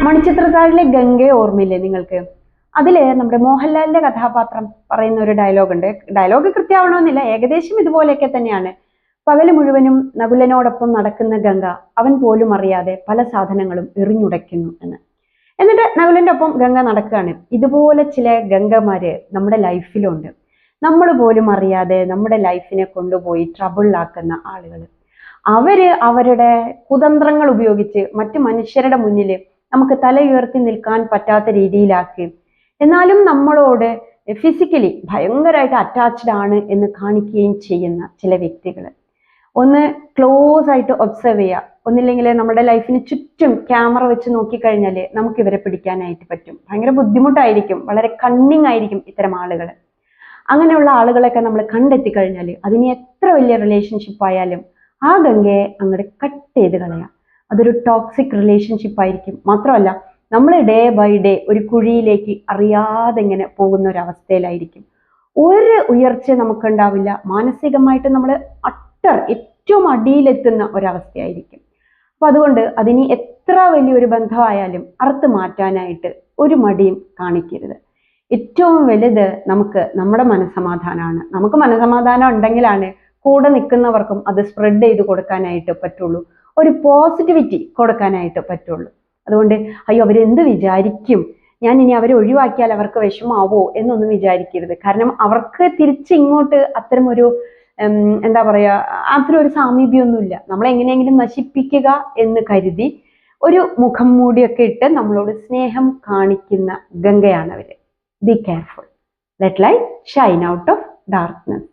മണിച്ചിത്രത്താഴിലെ ഗംഗയെ ഓർമ്മയില്ലേ നിങ്ങൾക്ക്? അതില് നമ്മുടെ മോഹൻലാലിന്റെ കഥാപാത്രം പറയുന്ന ഒരു ഡയലോഗ് ഉണ്ട്. ഡയലോഗ് കൃത്യമാവണമെന്നില്ല, ഏകദേശം ഇതുപോലെയൊക്കെ തന്നെയാണ്. പകല് മുഴുവനും നകുലനോടൊപ്പം നടക്കുന്ന ഗംഗ അവൻ പോലും അറിയാതെ പല സാധനങ്ങളും എറിഞ്ഞുടയ്ക്കുന്നു എന്ന്. എന്നിട്ട് നകുലന്റെ ഒപ്പം ഗംഗ നടക്കുകയാണ്. ഇതുപോലെ ചില ഗംഗമാര് നമ്മുടെ ലൈഫിലുണ്ട്. നമ്മൾ പോലും അറിയാതെ നമ്മുടെ ലൈഫിനെ കൊണ്ടുപോയി ട്രബിളിലാക്കുന്ന ആളുകൾ. അവര് അവരുടെ കുതന്ത്രങ്ങൾ ഉപയോഗിച്ച് മറ്റു മനുഷ്യരുടെ മുന്നിൽ നമുക്ക് തല ഉയർത്തി നിൽക്കാൻ പറ്റാത്ത രീതിയിലാക്കി, എന്നാലും നമ്മളോട് ഫിസിക്കലി ഭയങ്കരമായിട്ട് അറ്റാച്ച്ഡ് ആണ് എന്ന് കാണിക്കുകയും ചെയ്യുന്ന ചില വ്യക്തികൾ. ഒന്ന് ക്ലോസ് ആയിട്ട് ഒബ്സർവ് ചെയ്യുക. ഒന്നില്ലെങ്കിൽ നമ്മുടെ ലൈഫിന് ചുറ്റും ക്യാമറ വെച്ച് നോക്കിക്കഴിഞ്ഞാൽ നമുക്ക് ഇവരെ പിടിക്കാനായിട്ട് പറ്റും. ഭയങ്കര ബുദ്ധിമുട്ടായിരിക്കും, വളരെ കണ്ണിങ് ആയിരിക്കും ഇത്തരം ആളുകൾ. അങ്ങനെയുള്ള ആളുകളൊക്കെ നമ്മൾ കണ്ടെത്തി കഴിഞ്ഞാൽ അതിന് എത്ര വലിയ റിലേഷൻഷിപ്പ് ആയാലും ആ ഗംഗയെ അങ്ങോട്ട് കട്ട് ചെയ്ത് കളയാം. അതൊരു ടോക്സിക് റിലേഷൻഷിപ്പ് ആയിരിക്കും. മാത്രമല്ല, നമ്മൾ ഡേ ബൈ ഡേ ഒരു കുഴിയിലേക്ക് അറിയാതെ ഇങ്ങനെ പോകുന്ന ഒരു അവസ്ഥയിലായിരിക്കും. ഒരു ഉയർച്ച നമുക്കുണ്ടാവില്ല. മാനസികമായിട്ട് നമ്മൾ ഏറ്റവും അടിയിലെത്തുന്ന ഒരവസ്ഥയായിരിക്കും. അപ്പൊ അതുകൊണ്ട് അതിന് എത്ര വലിയൊരു ബന്ധമായാലും അറുത്ത് മാറ്റാനായിട്ട് ഒരു മടിയും കാണിക്കരുത്. ഏറ്റവും വലുത് നമ്മുടെ മനസ്സമാധാനമാണ്. നമുക്ക് മനസ്സമാധാനം ഉണ്ടെങ്കിലാണ് കൂടെ നിൽക്കുന്നവർക്കും അത് സ്പ്രെഡ് ചെയ്ത് കൊടുക്കാനായിട്ട് പറ്റുള്ളൂ, ഒരു പോസിറ്റിവിറ്റി കൊടുക്കാനായിട്ട് പറ്റുള്ളൂ. അതുകൊണ്ട് അയ്യോ അവരെന്ത് വിചാരിക്കും, ഞാൻ ഇനി അവരെ ഒഴിവാക്കിയാൽ അവർക്ക് വിഷമാവോ എന്നൊന്നും വിചാരിക്കരുത്. കാരണം അവർക്ക് തിരിച്ചിങ്ങോട്ട് അത്തരം ഒരു എന്താ പറയാ, അത്തരം ഒരു സാമീപ്യമൊന്നുമില്ല. നമ്മളെ എങ്ങനെയെങ്കിലും നശിപ്പിക്കുക എന്ന് കരുതി ഒരു മുഖം മൂടിയൊക്കെ ഇട്ട് നമ്മളോട് സ്നേഹം കാണിക്കുന്ന ഗംഗയാണ് അവര്. Be careful. Let light Shine out of darkness.